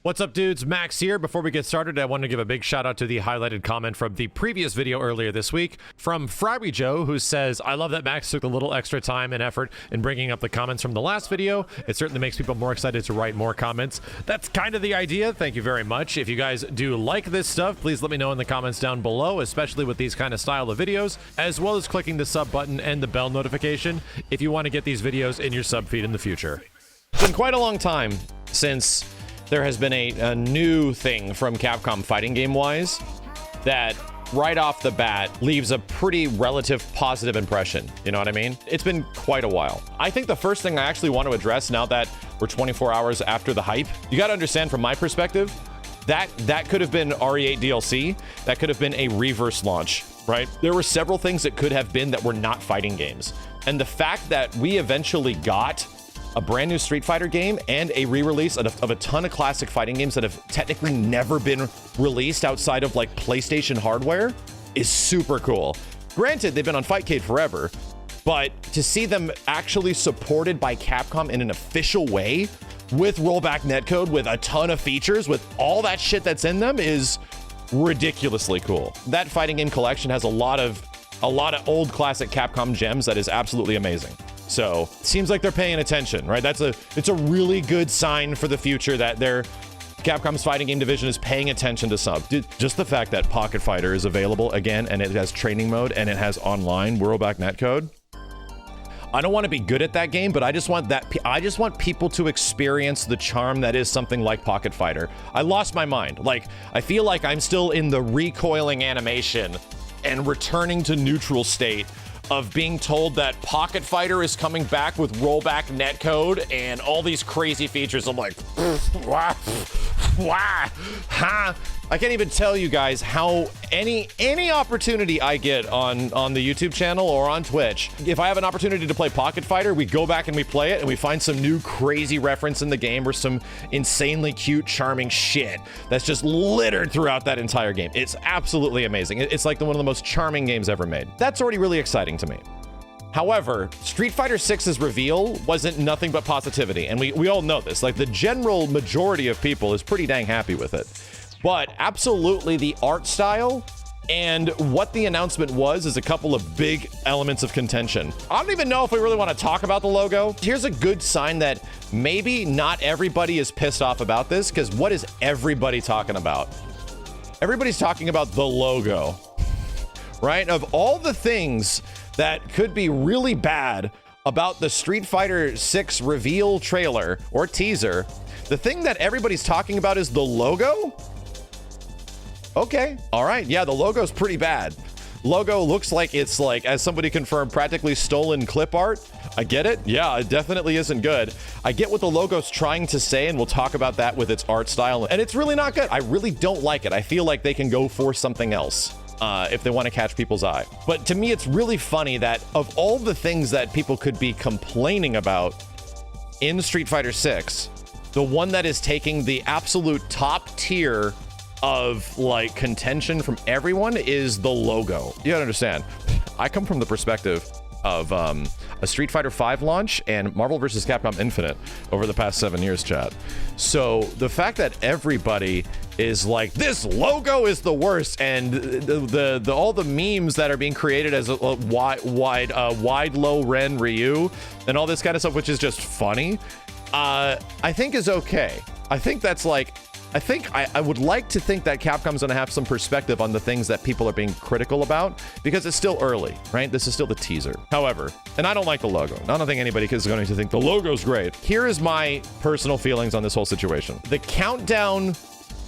What's up, dudes? Max here. Before we get started, I want to give a big shout out to the highlighted comment from the previous video earlier this week from Friary Joe, who says, I love that Max took a little extra time and effort in bringing up the comments from the last video. It certainly makes people more excited to write more comments. That's kind of the idea. Thank you very much. If you guys do like this stuff, please let me know in the comments down below, especially with these kind of style of videos, as well as clicking the sub button and the bell notification if you want to get these videos in your sub feed in the future. It's been quite a long time since there has been a new thing from Capcom fighting game wise that right off the bat leaves a pretty relative positive impression. You know what I mean? It's been quite a while. I think the first thing I actually want to address now that we're 24 hours after the hype, you got to understand from my perspective, that could have been RE8 DLC. That could have been a reverse launch, right? There were several things that could have been that were not fighting games. And the fact that we eventually got a brand new Street Fighter game and a re-release of a ton of classic fighting games that have technically never been released outside of like PlayStation hardware is super cool. Granted, they've been on Fightcade forever, but to see them actually supported by Capcom in an official way with rollback netcode, with a ton of features, with all that shit that's in them is ridiculously cool. That fighting game collection has a lot of old classic Capcom gems that is absolutely amazing. So it seems like they're paying attention, right? It's a really good sign for the future that Capcom's fighting game division is paying attention to some. Just the fact that Pocket Fighter is available again and it has training mode and it has online rollback netcode. I don't want to be good at that game, but I just want people to experience the charm that is something like Pocket Fighter. I lost my mind. Like, I feel like I'm still in the recoiling animation and returning to neutral state of being told that Pocket Fighter is coming back with rollback netcode and all these crazy features. I'm like, wah, ha. I can't even tell you guys how any opportunity I get on the YouTube channel or on Twitch, if I have an opportunity to play Pocket Fighter, we go back and we play it and we find some new crazy reference in the game or some insanely cute, charming shit that's just littered throughout that entire game. It's absolutely amazing. It's like one of the most charming games ever made. That's already really exciting to me. However, Street Fighter 6's reveal wasn't nothing but positivity, and we all know this. Like, the general majority of people is pretty dang happy with it. But absolutely the art style and what the announcement was is a couple of big elements of contention. I don't even know if we really want to talk about the logo. Here's a good sign that maybe not everybody is pissed off about this, because what is everybody talking about? Everybody's talking about the logo, right? Of all the things that could be really bad about the Street Fighter 6 reveal trailer or teaser, the thing that everybody's talking about is the logo? Okay, all right, yeah, the logo's pretty bad. Logo looks like it's like, as somebody confirmed, practically stolen clip art. I get it. Yeah, it definitely isn't good. I get what the logo's trying to say, and we'll talk about that with its art style, and it's really not good. I really don't like it. I feel like they can go for something else if they want to catch people's eye. But to me, it's really funny that of all the things that people could be complaining about in Street Fighter 6, the one that is taking the absolute top tier of like contention from everyone is the logo. You gotta understand, I come from the perspective of a Street Fighter 5 launch and Marvel vs. Capcom Infinite over the past 7 years, chat. So the fact that everybody is like, this logo is the worst, and the all the memes that are being created as a wide low Ren Ryu and all this kind of stuff, which is just funny, I think is okay. I think that's like, I would like to think that Capcom's gonna have some perspective on the things that people are being critical about, because it's still early, right? This is still the teaser. However, and I don't like the logo. I don't think anybody is going to think the logo's great. Here is my personal feelings on this whole situation. The countdown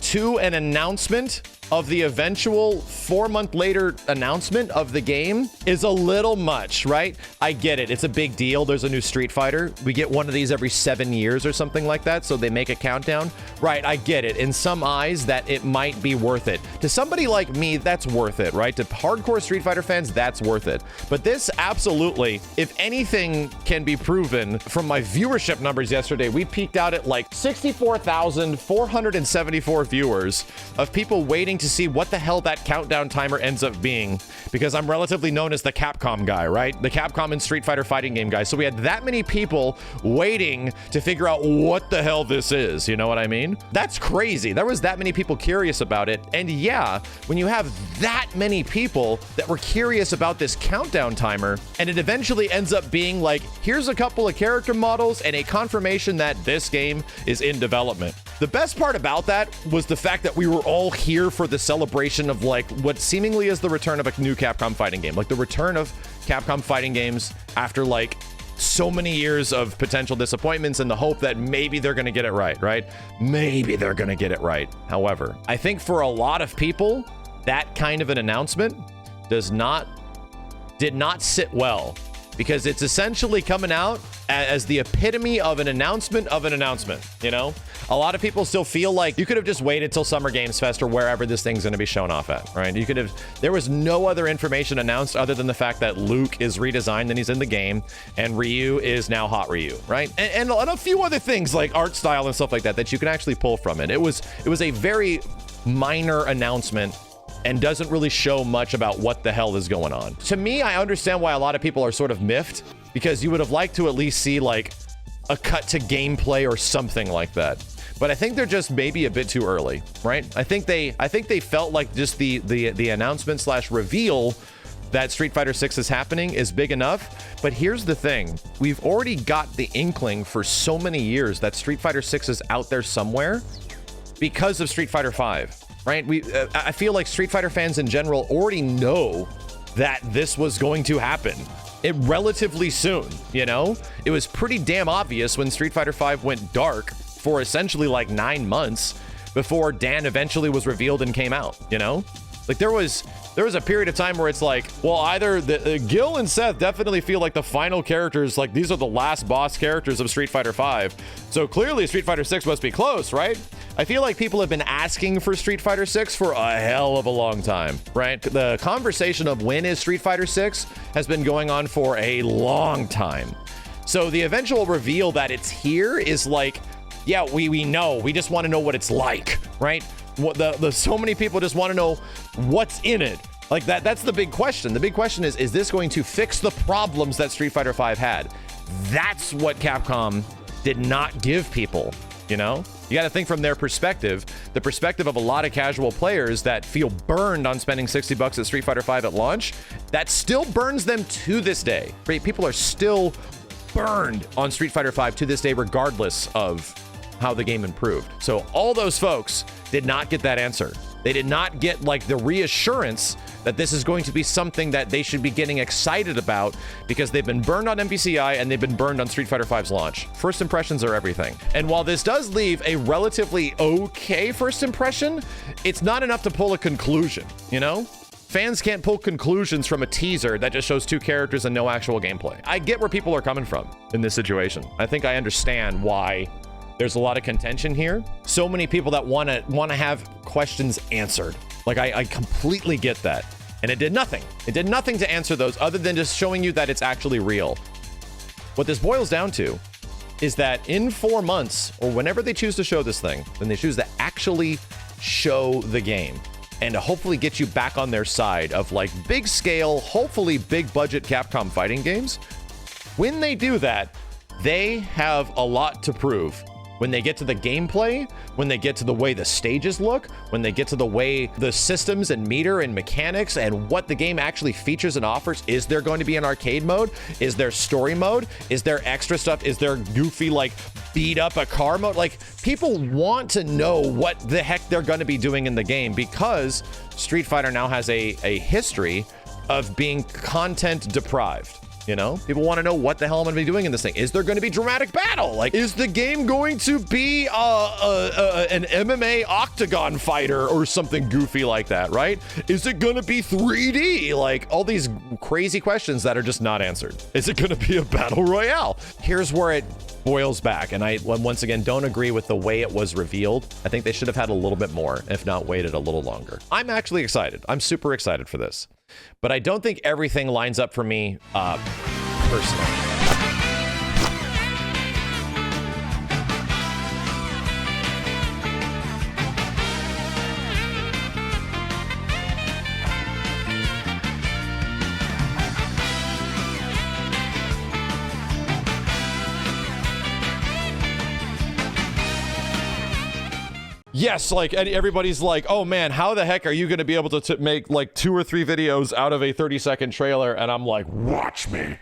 to an announcement of the eventual 4-month later announcement of the game is a little much, right? I get it. It's a big deal. There's a new Street Fighter. We get one of these every 7 years or something like that, so they make a countdown. Right, I get it. In some eyes, that it might be worth it. To somebody like me, that's worth it, right? To hardcore Street Fighter fans, that's worth it. But this absolutely, if anything can be proven from my viewership numbers yesterday, we peaked out at like 64,474 viewers of people waiting waiting to see what the hell that countdown timer ends up being, because I'm relatively known as the Capcom guy, right? The Capcom and Street Fighter fighting game guy. So we had that many people waiting to figure out what the hell this is. You know what I mean? That's crazy. There was that many people curious about it. And yeah, when you have that many people that were curious about this countdown timer, and it eventually ends up being like, here's a couple of character models and a confirmation that this game is in development. The best part about that was the fact that we were all here for the celebration of like what seemingly is the return of a new Capcom fighting game, like the return of Capcom fighting games after like so many years of potential disappointments, and the hope that maybe they're going to get it right? Maybe they're going to get it right. However, I think for a lot of people, that kind of an announcement did not sit well, because it's essentially coming out as the epitome of an announcement, you know? A lot of people still feel like you could have just waited till Summer Games Fest or wherever this thing's going to be shown off at, right? There was no other information announced other than the fact that Luke is redesigned and he's in the game, and Ryu is now Hot Ryu, right? And a few other things like art style and stuff like that you can actually pull from it. It was a very minor announcement and doesn't really show much about what the hell is going on. To me, I understand why a lot of people are sort of miffed, because you would have liked to at least see like a cut to gameplay or something like that. But I think they're just maybe a bit too early, right? I think they felt like just the announcement / reveal that Street Fighter 6 is happening is big enough. But here's the thing. We've already got the inkling for so many years that Street Fighter 6 is out there somewhere because of Street Fighter 5, right? I feel like Street Fighter fans in general already know that this was going to happen relatively soon, you know? It was pretty damn obvious when Street Fighter 5 went dark for essentially like 9 months before Dan eventually was revealed and came out, you know? Like there was a period of time where it's like, well, either Gil and Seth definitely feel like the final characters, like these are the last boss characters of Street Fighter 5. So clearly Street Fighter 6 must be close, right? I feel like people have been asking for Street Fighter 6 for a hell of a long time, right? The conversation of when is Street Fighter 6 has been going on for a long time. So the eventual reveal that it's here is like, yeah, we know. We just want to know what it's like, right? So many people just want to know what's in it. Like that's the big question. The big question is this going to fix the problems that Street Fighter 5 had? That's what Capcom did not give people, you know? You got to think from their perspective, the perspective of a lot of casual players that feel burned on spending $60 at Street Fighter 5 at launch. That still burns them to this day. Right? People are still burned on Street Fighter 5 to this day, regardless of how the game improved. So all those folks did not get that answer. They did not get like the reassurance that this is going to be something that they should be getting excited about, because they've been burned on MVCI and they've been burned on Street Fighter 5's launch. First impressions are everything. And while this does leave a relatively okay first impression, it's not enough to pull a conclusion, you know? Fans can't pull conclusions from a teaser that just shows 2 characters and no actual gameplay. I get where people are coming from in this situation. I think I understand why there's a lot of contention here. So many people that want to have questions answered. Like I completely get that. And it did nothing. It did nothing to answer those other than just showing you that it's actually real. What this boils down to is that in 4 months, or whenever they choose to show this thing, then they choose to actually show the game and to hopefully get you back on their side of like big scale, hopefully big budget Capcom fighting games. When they do that, they have a lot to prove. When they get to the gameplay, when they get to the way the stages look, when they get to the way the systems and meter and mechanics and what the game actually features and offers. Is there going to be an arcade mode? Is there story mode? Is there extra stuff? Is there goofy like beat up a car mode? Like people want to know what the heck they're going to be doing in the game, because Street Fighter now has a history of being content deprived. You know, people want to know what the hell I'm going to be doing in this thing. Is there going to be dramatic battle? Like, is the game going to be an MMA octagon fighter or something goofy like that, right? Is it going to be 3D? Like, all these crazy questions that are just not answered. Is it going to be a battle royale? Here's where it boils back. And I, once again, don't agree with the way it was revealed. I think they should have had a little bit more, if not waited a little longer. I'm actually excited. I'm super excited for this. But I don't think everything lines up for me personally. Yes, like everybody's like, oh man, how the heck are you going to be able to make like 2 or 3 videos out of a 30-second trailer? And I'm like, watch me.